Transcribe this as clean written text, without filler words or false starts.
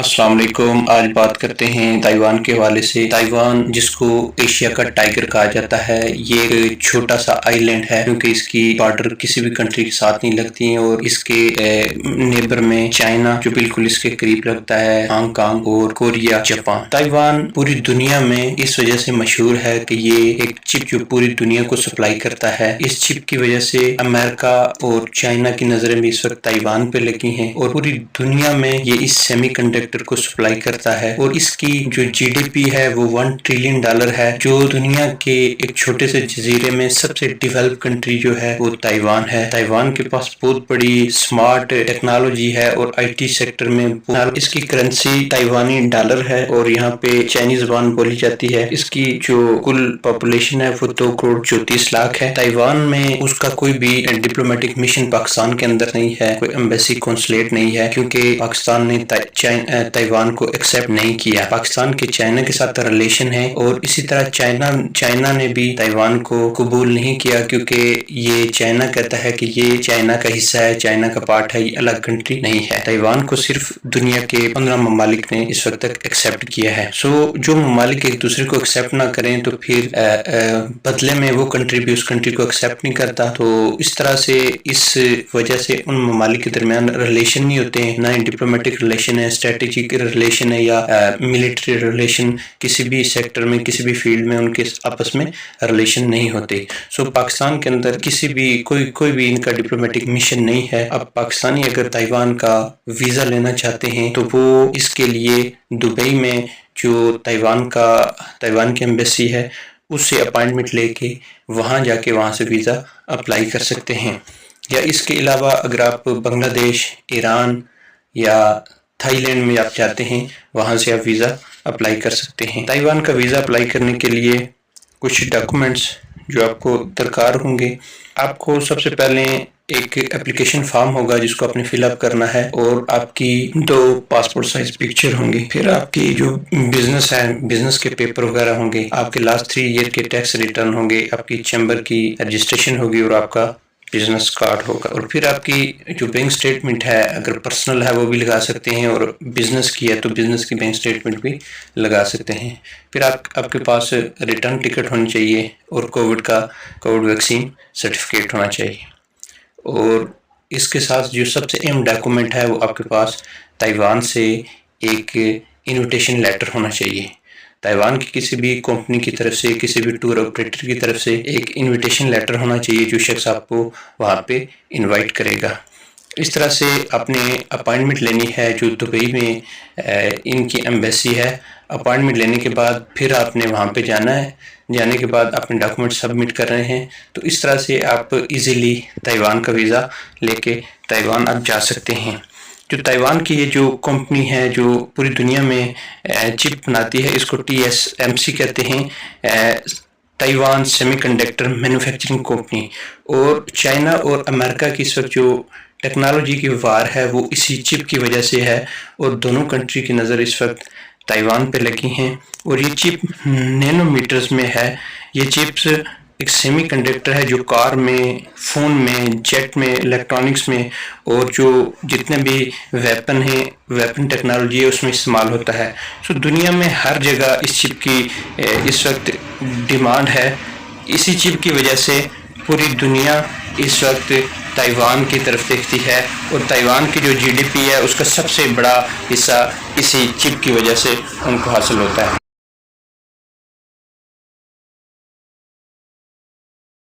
السلام علیکم۔ آج بات کرتے ہیں تائیوان کے حوالے سے۔ تائیوان جس کو ایشیا کا ٹائیگر کہا جاتا ہے، یہ ایک چھوٹا سا آئی لینڈ ہے کیونکہ اس کی بارڈر کسی بھی کنٹری کے ساتھ نہیں لگتی ہیں، اور اس کے نیبر میں چائنا جو بالکل اس کے قریب لگتا ہے، ہانگ کانگ اور کوریا، جاپان۔ تائیوان پوری دنیا میں اس وجہ سے مشہور ہے کہ یہ ایک چپ جو پوری دنیا کو سپلائی کرتا ہے۔ اس چپ کی وجہ سے امریکہ اور چائنا کی نظریں بھی اس وقت تائیوان پہ لگی ہیں، اور پوری دنیا میں یہ اس سیمی کنڈکٹر کو سپلائی کرتا ہے، اور اس کی جو جی ڈی پی ہے وہ $1 ٹریلین ہے، جو دنیا کے ایک چھوٹے سے جزیرے میں سب سے ڈیولپ کنٹری جو ہے وہ تائیوان ہے۔ تائیوان کے پاس بہت بڑی سمارٹ ٹیکنالوجی ہے، اور آئی ٹی سیکٹر میں اس کی کرنسی تائیوانی ڈالر ہے، اور یہاں پہ چائنی زبان بولی جاتی ہے۔ اس کی جو کل پاپولیشن ہے وہ 2.34 کروڑ ہے۔ تائیوان میں اس کا کوئی بھی ڈپلومیٹک مشن پاکستان کے اندر نہیں ہے، کوئی ایمبیسی کونسلیٹ نہیں ہے، کیونکہ پاکستان نے تائیوان کو ایکسیپٹ نہیں کیا۔ پاکستان کے چائنا کے ساتھ ریلیشن ہے، اور اسی طرح چائنا نے بھی تائیوان کو قبول نہیں کیا، کیونکہ یہ چائنا کہتا ہے کہ یہ چائنا کا حصہ ہے، چائنا کا پارٹ ہے، یہ الگ کنٹری نہیں ہے۔ تائیوان کو صرف دنیا کے 15 ممالک نے اس وقت تک ایکسیپٹ کیا ہے۔ جو ممالک ایک دوسرے کو ایکسیپٹ نہ کریں تو پھر بدلے میں وہ کنٹری بھی اس کنٹری کو ایکسیپٹ نہیں کرتا، تو اس طرح سے اس وجہ سے ان ممالک کے درمیان ریلیشن نہیں ہوتے ہیں، نہ ہی ڈپلومیٹک ریلیشن ہے، اسٹریٹجک ریلیشن ہے، یا ملٹری ریلیشن، کسی بھی سیکٹر میں کسی بھی فیلڈ میں ان کے آپس میں ریلیشن نہیں ہوتے۔ پاکستان کے اندر کسی بھی کوئی بھی ان کا ڈپلومیٹک مشن نہیں ہے۔ اب پاکستانی اگر تائیوان کا ویزا لینا چاہتے ہیں تو وہ اس کے لیے دبئی میں جو تائیوان کی ایمبیسی ہے اس سے اپائنٹمنٹ لے کے وہاں جا کے وہاں سے ویزا اپلائی کر سکتے ہیں، یا اس کے علاوہ اگر آپ بنگلہ دیش، ایران یا تھائی لینڈ میں آپ جاتے ہیں وہاں سے آپ ویزا اپلائی کر سکتے ہیں۔ تائیوان کا ویزا اپلائی کرنے کے لیے کچھ ڈاکومنٹس جو آپ کو درکار ہوں گے، آپ کو سب سے پہلے ایک اپلیکیشن فارم ہوگا جس کو آپ نے فل اپ کرنا ہے، اور آپ کی 2 پاسپورٹ سائز پکچر ہوں گے، پھر آپ کی جو بزنس ہے، بزنس کے پیپر وغیرہ ہوں گے، آپ کے لاسٹ 3 ایئر کے ٹیکس ریٹرن ہوں گے، آپ کی چیمبر کی رجسٹریشن ہوگی، اور آپ کا بزنس کارڈ ہوگا، اور پھر آپ کی جو بینک سٹیٹمنٹ ہے، اگر پرسنل ہے وہ بھی لگا سکتے ہیں، اور بزنس کی ہے تو بزنس کی بینک سٹیٹمنٹ بھی لگا سکتے ہیں۔ پھر آپ کے پاس ریٹرن ٹکٹ ہونی چاہیے، اور کووڈ ویکسین سرٹیفکیٹ ہونا چاہیے، اور اس کے ساتھ جو سب سے اہم ڈاکومنٹ ہے وہ آپ کے پاس تائیوان سے ایک انویٹیشن لیٹر ہونا چاہیے۔ تائیوان کی کسی بھی کمپنی کی طرف سے، کسی بھی ٹور آپریٹر کی طرف سے ایک انویٹیشن لیٹر ہونا چاہیے جو شخص آپ کو وہاں پہ انوائٹ کرے گا۔ اس طرح سے آپ نے اپائنٹمنٹ لینی ہے جو دبئی میں ان کی ایمبیسی ہے۔ اپائنٹمنٹ لینے کے بعد پھر آپ نے وہاں پہ جانا ہے، جانے کے بعد اپنے ڈاکومنٹ سبمٹ کر رہے ہیں، تو اس طرح سے آپ ایزیلی تائیوان کا ویزا لے کے تائیوان آپ جا سکتے ہیں۔ جو تائیوان کی یہ جو کمپنی ہے جو پوری دنیا میں چپ بناتی ہے، اس کو TSMC کہتے ہیں، Taiwan semi conductor manufacturing company, اور چائنا اور امریکہ کی اس وقت جو ٹیکنالوجی کی وار ہے وہ اسی چپ کی وجہ سے ہے، اور دونوں کنٹری کی نظر اس وقت تائیوان پہ لگی ہیں، اور یہ چپ نینو میٹرز میں ہے۔ یہ چپس ایک سیمی کنڈکٹر ہے جو کار میں، فون میں، جیٹ میں، الیکٹرانکس میں، اور جو جتنے بھی ویپن ٹیکنالوجی ہے اس میں استعمال ہوتا ہے۔ دنیا میں ہر جگہ اس چپ کی اس وقت ڈیمانڈ ہے۔ اسی چپ کی وجہ سے پوری دنیا اس وقت تائیوان کی طرف دیکھتی ہے، اور تائیوان کی جو جی ڈی پی ہے اس کا سب سے بڑا حصہ اسی چپ کی وجہ سے ان کو حاصل ہوتا ہے۔